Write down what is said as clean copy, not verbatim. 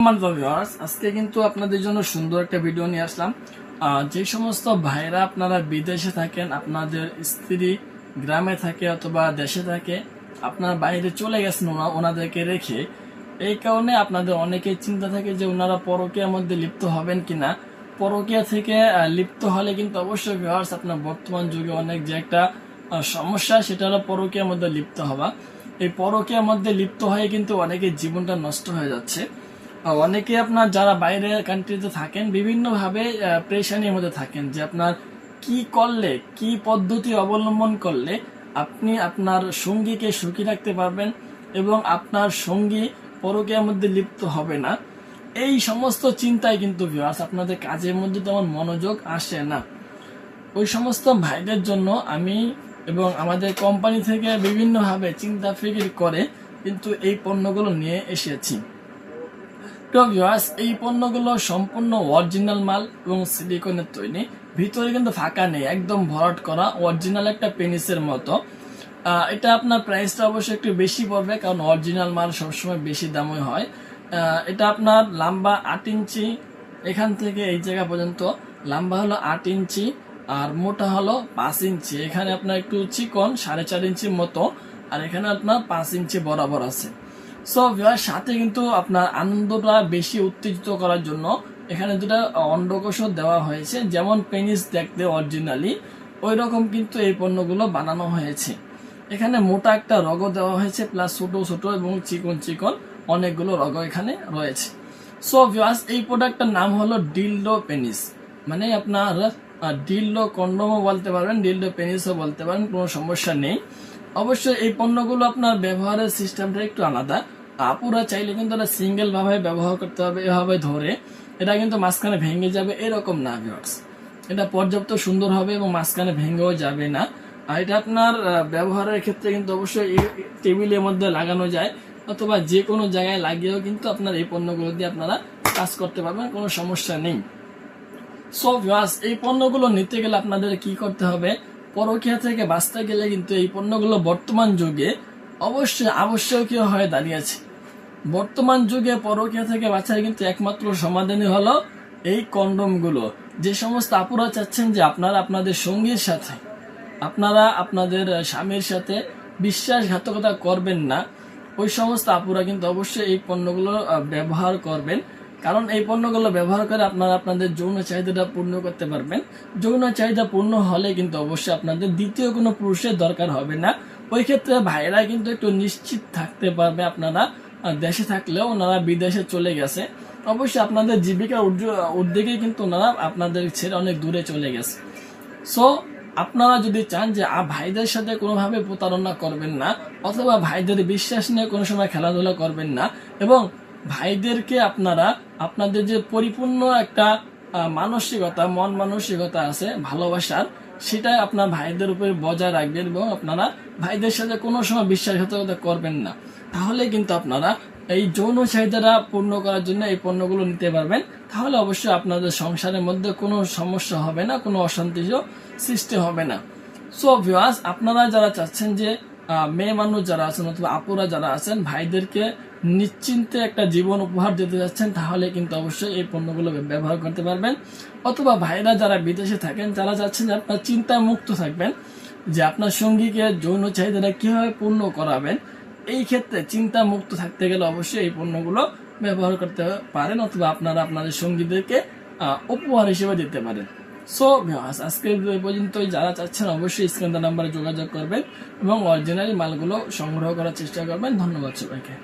আজকে কিন্তু আপনাদের জন্য সুন্দর একটা ভিডিও নিয়ে আসলাম। যে সমস্ত ভাইরা আপনারা বিদেশে থাকেন, আপনাদের স্ত্রী গ্রামে থাকে অথবা দেশে থাকে, আপনার বাইরে চলে গেছেন ওনাদেরকে রেখে। এই কারণে আপনাদের অনেকেই চিন্তা থাকে যে ওনারা পরকীয়ার মধ্যে লিপ্ত হবেন কিনা। পরকীয়া থেকে লিপ্ত হলে কিন্তু অবশ্যই ভিউয়ার্স, আপনার বর্তমান যুগে অনেক যে একটা সমস্যা, সেটা হলো পরকীয়ার মধ্যে লিপ্ত হওয়া। এই পরকীয়ার মধ্যে লিপ্ত হয়ে কিন্তু অনেকের জীবনটা নষ্ট হয়ে যাচ্ছে। অনেকে আপনার যারা বাইরের কান্ট্রিতে থাকেন বিভিন্নভাবে প্রেশানির মধ্যে থাকেন যে আপনার কি করলে, কি পদ্ধতি অবলম্বন করলে আপনি আপনার সঙ্গীকে সুখী রাখতে পারবেন এবং আপনার সঙ্গী পরকীয়ার মধ্যে লিপ্ত হবে না। এই সমস্ত চিন্তায় কিন্তু ভিউয়ার্স আপনাদের কাজের মধ্যে তেমন মনোযোগ আসে না। ওই সমস্ত ভাইদের জন্য আমি এবং আমাদের কোম্পানি থেকে বিভিন্নভাবে চিন্তা ফিকির করে কিন্তু এই পণ্যগুলো নিয়ে এসেছি। এই পণ্যগুলো সম্পূর্ণ অরিজিনাল মাল এবং সিলিকনের তৈরি, ভিতরে কিন্তু ফাঁকা নেই, একদম ভরাট করা অরিজিনাল একটা পেনিসের মতো। এটা আপনার প্রাইসটা অবশ্যই একটু বেশি পড়বে, কারণ অরিজিনাল মাল সবসময় বেশি দামই হয়। এটা আপনার লম্বা 8 ইঞ্চি, এখান থেকে এই জায়গা পর্যন্ত লম্বা হলো 8 ইঞ্চি আর মোটা হলো 5 ইঞ্চি। এখানে আপনার একটু চিকন 4.5 ইঞ্চির মতো, আর এখানে আপনার 5 ইঞ্চি বরাবর আছে। সো সাথে কিন্তু আপনার আনন্দটা বেশি উত্তেজিত করার জন্য এখানে দুটা অন্ডকোষ দেওয়া হয়েছে, যেমন পেনিস দেখতে অরিজিনালি ওই রকম কিন্তু এই পণ্যগুলো বানানো হয়েছে। এখানে মোটা একটা রগ দেওয়া হয়েছে, প্লাস ছোট ছোট এবং চিকন চিকন অনেকগুলো রগ এখানে রয়েছে। সো ভিউয়ার্স, এই প্রোডাক্টটার নাম হলো ডিলডো পেনিস, মানে আপনার ডিলডো কন্ডোমও বলতে পারবেন, ডিলডো পেনিসও বলতে পারেন, কোনো সমস্যা নেই। অবশ্যই এই পণ্যগুলো আপনার ব্যবহারের সিস্টেমটা একটু আলাদা। আপুরা চাইলে কিন্তু এটা সিঙ্গেল ভাবে ব্যবহার করতে হবে, এভাবে ধরে। এটা কিন্তু মাঝখানে ভেঙে যাবে এরকম না ভিউয়ার্স, এটা পর্যাপ্ত সুন্দর হবে এবং মাঝখানে ভেঙেও যাবে না। আর এটা আপনার ব্যবহারের ক্ষেত্রে কিন্তু অবশ্যই টেবিলের মধ্যে লাগানো যায় অথবা যে কোনো জায়গায় লাগিয়েও কিন্তু আপনার এই পণ্যগুলো দিয়ে আপনারা কাজ করতে পারবেন, কোনো সমস্যা নেই। সো ভিউয়ার্স, এই পণ্যগুলো নিতে গেলে আপনাদের কি করতে হবে, পরকীয়া থেকে বাঁচতে গেলে কিন্তু এই পণ্যগুলো বর্তমান যুগে অবশ্যই আবশ্যকীয় হয়ে দাঁড়িয়েছে। বর্তমান যুগে পরকীয়া থেকে বাঁচার কিন্তু একমাত্র সমাধানই হলো এই কন্ডোমগুলো। যে সমস্ত আপুরা চাচ্ছেন যে আপনারা আপনাদের সঙ্গীর সাথে, আপনারা আপনাদের স্বামীর সাথে বিশ্বাসঘাতকতা করবেন না, ওই সমস্ত আপুরা কিন্তু অবশ্যই এই পণ্যগুলো ব্যবহার করবেন। কারণ এই পণ্যগুলো ব্যবহার করে আপনারা আপনাদের যৌন চাহিদাটা পূর্ণ করতে পারবেন। যৌন চাহিদা পূর্ণ হলে কিন্তু অবশ্যই আপনাদের দ্বিতীয় কোনো পুরুষের দরকার হবে না। ওই ক্ষেত্রে ভাইরা কিন্তু একটু নিশ্চিত থাকতে পারবে, আপনারা দেশে থাকলেও ওনারা বিদেশে চলে গেছে, অবশ্যই আপনাদের জীবিকার উদ্যোগে কিন্তু ওনারা আপনাদের ছেড়ে অনেক দূরে চলে গেছে। সো আপনারা যদি চান যে ভাইদের সাথে কোনোভাবে প্রতারণা করবেন না অথবা ভাইদের বিশ্বাস নিয়ে কোনো সময় খেলাধুলা করবেন না, এবং ভাইদেরকে আপনারা আপনাদের যে পরিপূর্ণ একটা মানসিকতা, মন মানসিকতা আছে ভালোবাসার, সেটা আপনার ভাইদের উপরে বজায় রাখবেন এবং আপনারা ভাইদের সাথে কোনো সময় বিশ্বাসঘাতকতা করবেন না। তাহলে কিন্তু আপনারা এই যৌন চাহিদাটা পূর্ণ করার জন্য এই পণ্যগুলো নিতে পারবেন। তাহলে অবশ্যই আপনাদের সংসারের মধ্যে কোনো সমস্যা হবে না, কোনো অশান্তিও সৃষ্টি হবে না। সো ভিউয়ার্স, আপনারা যারা চাচ্ছেন যে মেয়ে মানুষ যারা আছেন অথবা আপুরা যারা আছেন ভাইদেরকে নিশ্চিন্তে একটা জীবন উপহার দিতে যাচ্ছেন, তাহলে কিন্তু অবশ্যই এই পণ্যগুলো ব্যবহার করতে পারবেন। অথবা ভাইরা যারা বিদেশে থাকেন, যারা চাচ্ছেন যে আপনার চিন্তা মুক্ত থাকবেন, যে আপনার সঙ্গীকে যৌন চাহিদাটা কিভাবে পূর্ণ করাবেন, এই ক্ষেত্রে চিন্তা মুক্ত থাকতে গেলে অবশ্যই এই পণ্যগুলো ব্যবহার করতে পারেন অথবা আপনারা আপনাদের সঙ্গীদেরকে উপহার হিসেবে দিতে পারেন। সো আজকে পর্যন্ত যারা চাচ্ছেন অবশ্যই স্ক্রিন নাম্বারে যোগাযোগ করবেন এবং অরিজিনাল মালগুলো সংগ্রহ করার চেষ্টা করবেন। ধন্যবাদ সবাইকে।